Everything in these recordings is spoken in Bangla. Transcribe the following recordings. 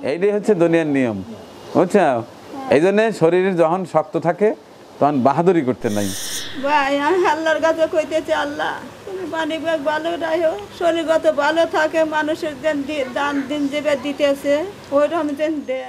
এইটাই হচ্ছে দুনিয়ার নিয়ম, বুঝছো? এই জন্যে শরীর যখন শক্ত থাকে তখন বাহাদুরি করতে নাই। ভাই আমি আল্লাহর কাছে কইতেছি, আল্লাহ তুমি পানি ব্যাগ ভালো রাখো, শরীরগত ভালো থাকে, মানুষের যেন দান দিন যেভাবে দিতেছে ওইরকম যেন দে।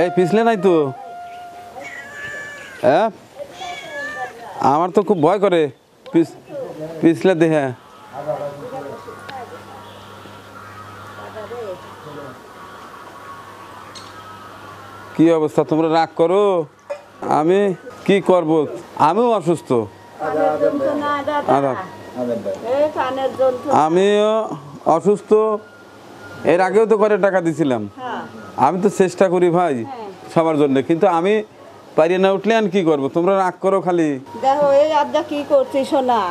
এই পিছলে নাই তো? হ্যাঁ, আমার তো খুব ভয় করে পিছলে দেখে। কি অবস্থা, তোমরা রাগ করো, আমি কি করব, আমিও অসুস্থ। আমিও অসুস্থ, এর আগেও তো করে টাকা দিছিলাম। আমি তো চেষ্টা করি ভাই সবার জন্য, কিন্তু আমি পারি না উঠলে আর কি করবো, তোমরা রাগ করো খালি। দেখো এই আব্দা কি করছিস সোনা,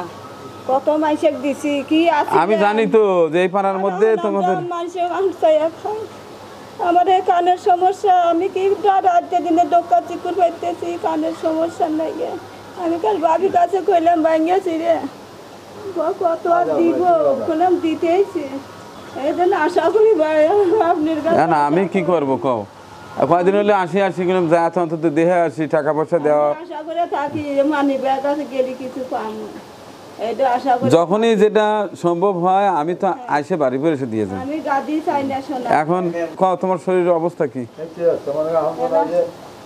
কত মাইসেক দিছি কি আছে আমি জানি তো যে এই পাড়ার মধ্যে তোমাদের আমার এই কানের সমস্যা, আমি কি রাতে দিনে দোকা চিকুর পাইতেছি, কানের সমস্যা নাই গে। আমি কাল বাবির কাছে কইলাম ভাঙিয়েছি রে, কত আর দিব, কইলাম দিতেইছি। এই জন্য আশা করি ভাই আপনার কাছে। না আমি কি করবো কও, কয়দিন হলে আসি কিরম যা অন্তত দেহে আসি, টাকা পয়সা দেওয়া। আশা করে থাকি মানি ব্যাগ আছে গেলে কিছু পাবো, এটা আশা করি। যখনই যেটা সম্ভব হয় আমি তো আইসে বাড়ি করে এসে দিয়ে যাই। আমি গাদি চাই না সোনা। এখন কও তোমার শরীরের অবস্থা কি?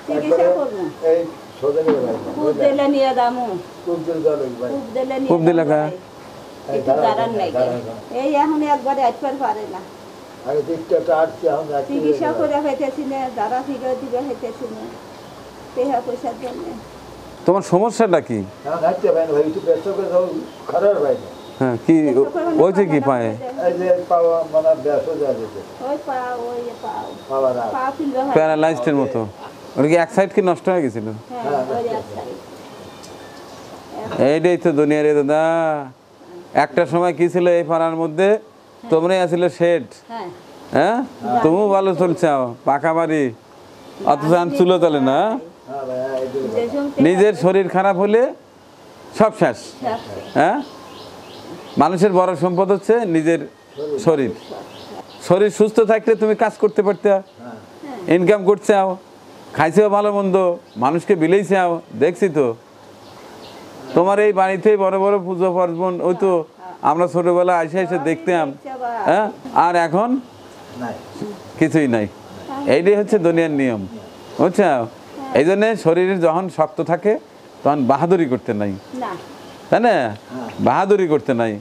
চিকিৎসা করবো, খুব দিলে নিয়ে দামু, খুব দিলে কা কিছু দাঁড়ান নাই গে। এই এখন একবারে একবার পারে না, চিকিৎসা করে হইতেছি না, যারা ফিরে দিবে হইতেছি না, টাকা পয়সার জন্য। তোমার সমস্যাটা কি? হ্যাঁ কি ওইটা কি পায়? ওই পা, ওই পা ফিরবে হয়। প্যারালাইজডের মতো, ওটা কি এক সাইড কি নষ্ট হয়ে গেছিল? হ্যাঁ, ওই এক সাইড। এইটাই তো দুনিয়া রে দাদা। একটা সময় কি ছিল এই পাড়ার মধ্যে, তোমরাই আসলে শেড। হ্যাঁ, তুমিও ভালো চলছে, পাকা বাড়ি, অথচ চুলো চলে না। নিজের শরীর খারাপ হলে সব শেষ। হ্যাঁ, মানুষের বড় সম্পদ হচ্ছে নিজের শরীর। শরীর সুস্থ থাকলে তুমি কাজ করতে পারতে, ইনকাম করতে আও, খাইছেও ভালো মন্দ, মানুষকে বিলেইছে আও, দেখছি তো তোমার এই বাড়িতেই বড় বড় পুজো পার্বণ, ওই তো আমরা ছোটবেলা এসে দেখতাম। হ্যাঁ, আর এখন কিছুই নাই। এইটাই হচ্ছে দুনিয়ার নিয়ম, বুঝছো? এই জন্যে শরীর যখন শক্ত থাকে তখন বাহাদুরি করতে নাই, তাই না? বাহাদুরি করতে নাই,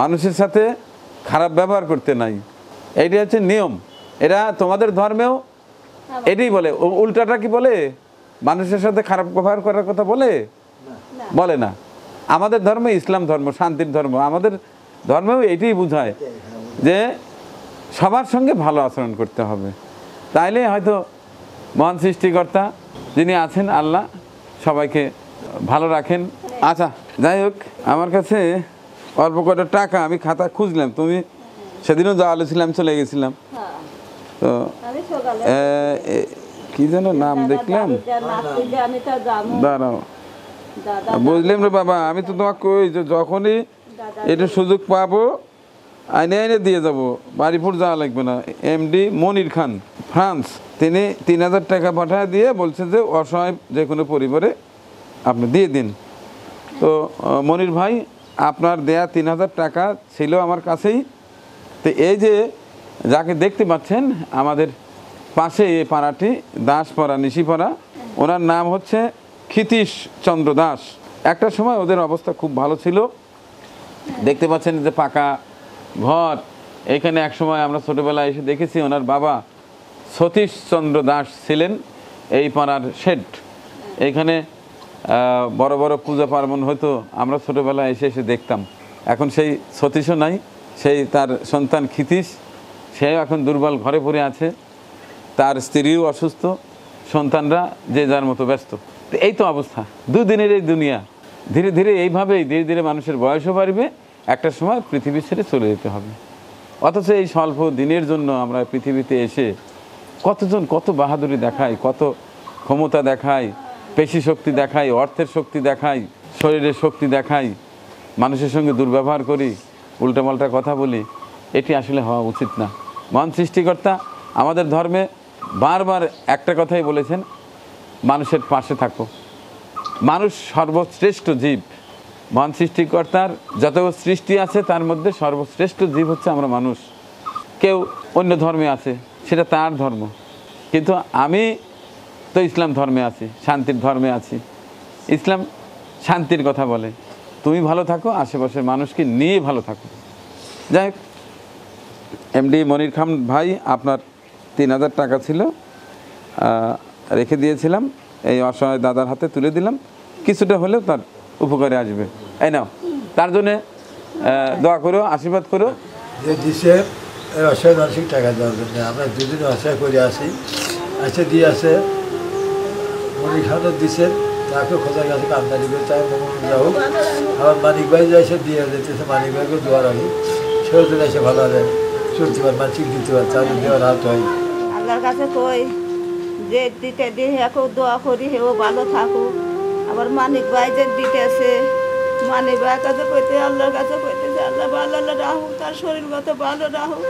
মানুষের সাথে খারাপ ব্যবহার করতে নাই, এইটাই হচ্ছে নিয়ম। এরা তোমাদের ধর্মেও এটাই বলে। উল্টাটা কি বলে? মানুষের সাথে খারাপ ব্যবহার করার কথা বলে? বলে না। আমাদের ধর্ম ইসলাম ধর্ম, শান্তির ধর্ম। আমাদের ধর্মেও এটাই বোঝায় যে সবার সঙ্গে ভালো আচরণ করতে হবে। তাইলে হয়তো মহান সৃষ্টিকর্তা যিনি আছেন আল্লাহ সবাইকে ভালো রাখেন। আচ্ছা যাই হোক, আমার কাছে অল্প কটা টাকা, আমি খাতা খুঁজলাম, তুমি সেদিনও যাওয়া ছিলাম, চলে গেছিলাম তো কি যেন নাম দেখলাম, দাঁড়াও বুঝলাম রে বাবা, আমি তো তোমাকে কই যে যখনই এটা সুযোগ পাবো আইনে আইনে দিয়ে যাব, বাড়িপুর যাওয়া লাগবে না। এমডি মনির খান, ফ্রান্স, তিনি 3000 টাকা পাঠায় দিয়ে বলছে যে অসহায় যে কোনো পরিবারে আপনি দিয়ে দিন। তো মনির ভাই, আপনার দেয়া 3000 টাকা ছিল আমার কাছেই। তো এই যে যাকে দেখতে পাচ্ছেন আমাদের পাশে এই পাড়াটি, দাসপাড়া, নিশিপাড়া, ওনার নাম হচ্ছে ক্ষিতীশ চন্দ্র দাস। একটা সময় ওদের অবস্থা খুব ভালো ছিল, দেখতে পাচ্ছেন যে পাকা ঘর। এখানে এক সময় আমরা ছোটোবেলায় এসে দেখেছি ওনার বাবা সতীশ চন্দ্র দাস ছিলেন এই পাড়ার শেঠ। এইখানে বড় বড় পূজা পার্বণ হয়তো আমরা ছোটোবেলায় এসে দেখতাম। এখন সেই সতীশও নাই, সেই তার সন্তান ক্ষিতীশ সে এখন দুর্বল ঘরে পড়ে আছে, তার স্ত্রীও অসুস্থ, সন্তানরা যে যার মতো ব্যস্ত। তো এই তো অবস্থা, দুদিনের এই দুনিয়া। ধীরে ধীরে এইভাবেই ধীরে ধীরে মানুষের বয়সও বাড়বে, একটা সময় পৃথিবী ছেড়ে চলে যেতে হবে। অথচ এই স্বল্প দিনের জন্য আমরা পৃথিবীতে এসে কতজন কত বাহাদুরি দেখায়, কত ক্ষমতা দেখায়, পেশি শক্তি দেখায়, অর্থের শক্তি দেখায়, শরীরের শক্তি দেখায়, মানুষের সঙ্গে দুর্ব্যবহার করি, উল্টাপাল্টা কথা বলি। এটি আসলে হওয়া উচিত না। মহান সৃষ্টিকর্তা আমাদের ধর্মে বারবার একটা কথাই বলেছেন, মানুষের পাশে থাকো। মানুষ সর্বশ্রেষ্ঠ জীব। মহান সৃষ্টিকর্তার যত সৃষ্টি আছে তার মধ্যে সর্বশ্রেষ্ঠ জীব হচ্ছে আমরা মানুষ। কেউ অন্য ধর্মে আছে, সেটা তার ধর্ম, কিন্তু আমি তো ইসলাম ধর্মে আছি, শান্তির ধর্মে আছি। ইসলাম শান্তির কথা বলে, তুমি ভালো থাকো, আশেপাশের মানুষকে নিয়ে ভালো থাকো। যাই হোক, এমডি মনির খান ভাই, আপনার 3000 টাকা ছিল, রেখে দিয়েছিলাম, এই অসহায় দাদার হাতে তুলে দিলাম, কিছুটা হলেও তার উপকারে আসবে। এই নাও, তার জন্যে দোয়া করো, আশীর্বাদ করো। যে দিছে এই অসহায় মানসিক টাকা দেওয়ার জন্য আমরা দুদিন অসহায় করে আসি, দিয়ে আসে মনির খানও দিচ্ছেন, তাকে খোঁজার কাছে কান্দারি করে তাই মঙ্গল যাও। আবার মানিক ভাই যে এসে দিয়ে যেতেছে, মানিক ভাইকে দোয়া রাখি, সেও জন্য এসে ভালো হবে, চলতে পারে, মানসিক দিতে পারে, তাহলে দেওয়ার হাত হয়। আল্লাহর কাছে কই যে দিতে দিয়ে হেকেও দোয়া করি, হেও ভালো থাকুক। আবার মানিক ভাই যে দিতেছে, মানিক ভাইয়ের কাছে কইতে, আল্লাহর কাছে কইতেছে, আল্লাহ ভালো রাহুক, তার শরীরগত ভালো রাহুক,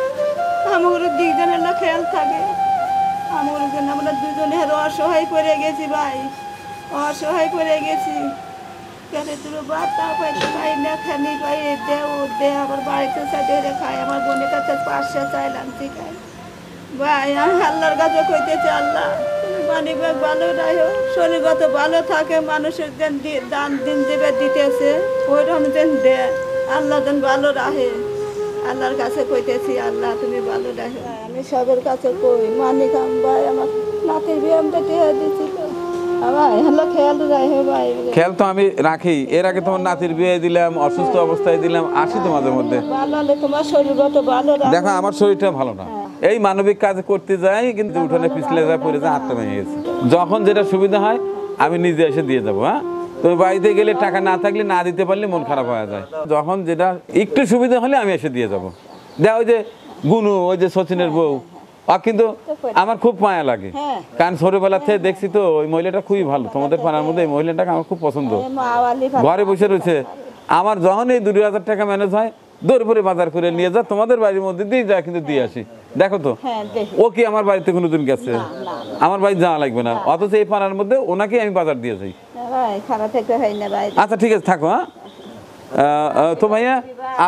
আমার দুইজনের না খেয়াল থাকে। আমার জন্য আমরা দুজনে অসহায় পড়ে গেছি ভাই, অসহায় পড়ে গেছি। কেন তুই বার্তা পাইতে পাই না, খানি পাই দে ও দে, আবার বাড়িতে সাথে খাই, আমার বোনের কাছে 500 চাইলাম, ঠিক আছে ভাই। আমি আল্লাহর কাছে কইতেছি, আল্লাহ মানিক ভাই ভালো রাখো, শরীরগত ভালো থাকে, মানুষের যেন দান দিন যেবে দিতেছে ওইরকম যেন দে, আল্লাহ যেন ভালো রাখে। আল্লাহর কাছে কইতেছি, আল্লাহ তুমি ভালো রাখো। আমি সবের কাছে কই, মানিক ভাই আমার নাতির বিয়ামটা টেহা দিচ্ছিল ভাই, হ্যালো খেয়াল রাখে ভাই। খেয়াল তো আমি রাখি, এর আগে তোমার নাতির বিয়ে দিলাম, অসুস্থ অবস্থায় দিলাম, আসি তো মাঝে মধ্যে। ভালো হলে তোমার শরীরগত ভালো রাখো। দেখো আমার শরীরটা ভালো না, এই মানবিক কাজ করতে যাই, কিন্তু উঠোনে পিছলে যায়, পড়ে যায়, হাতটা ভেঙে গেছে। যখন যেটা সুবিধা হয় আমি নিজে এসে দিয়ে যাবো। হ্যাঁ, তুমি বাড়িতে গেলে টাকা না থাকলে, না দিতে পারলে মন খারাপ হয়ে যায়। যখন যেটা একটু সুবিধা হলে আমি এসে দিয়ে যাবো। দেখ ওই যে গুনু, ওই যে সচিনের বউ, কিন্তু আমার খুব মায়া লাগে, কারণ ছোটবেলা থেকে দেখছি তো ওই মহিলাটা খুবই ভালো। তোমাদের পাড়ার মধ্যে এই মহিলাটাকে আমার খুব পছন্দ। ঘরে বসে রয়েছে, আমার যখন এই 2000 টাকা ম্যানেজ হয়, দৌড় পরে বাজার করে নিয়ে যা, তোমাদের বাড়ির মধ্যে দিয়ে যা, কিন্তু দিয়ে আসি। দেখো তো, ও কি আমার বাড়িতে কোনোদিন গেছে? আমার বাড়ি যাওয়া লাগবে না, অথচ এই পাড়ার মধ্যে ওনাকে আমি বাজার দিয়ে যাই। আচ্ছা ঠিক আছে, থাকো। হ্যাঁ, তো ভাইয়া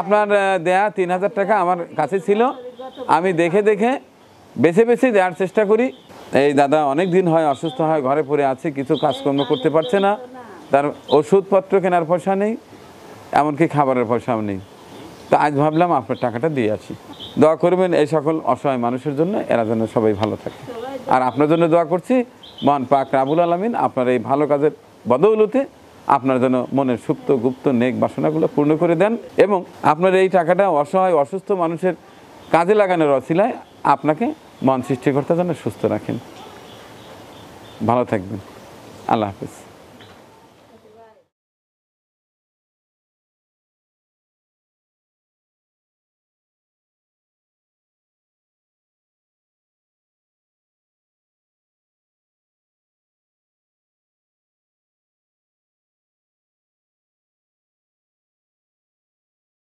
আপনার দেয়া 3000 টাকা আমার কাছে ছিল, আমি দেখে দেখে বেছে বেছে দেওয়ার চেষ্টা করি। এই দাদা অনেক দিন হয় অসুস্থ হয়, ঘরে পড়ে আছে, কিছু কাজকর্ম করতে পারছে না, তার ওষুধপত্র কেনার পয়সা নেই, এমনকি খাবারের পয়সাও নেই। তো আজ ভাবলাম আপনার টাকাটা দিয়ে আসি। দোয়া করবেন এই সকল অসহায় মানুষের জন্য, এরা যেন সবাই ভালো থাকে। আর আপনার জন্য দোয়া করছি, মহান পাক রাব্বুল আলামিন আপনার এই ভালো কাজের বদৌলতে আপনার যেন মনের সুপ্ত গুপ্ত নেক বাসনাগুলো পূর্ণ করে দেন, এবং আপনার এই টাকাটা অসহায় অসুস্থ মানুষের কাজে লাগানোর অছিলায় আপনাকে মহান সৃষ্টিকর্তা যেন সুস্থ রাখেন। ভালো থাকবেন। আল্লাহ হাফেজ।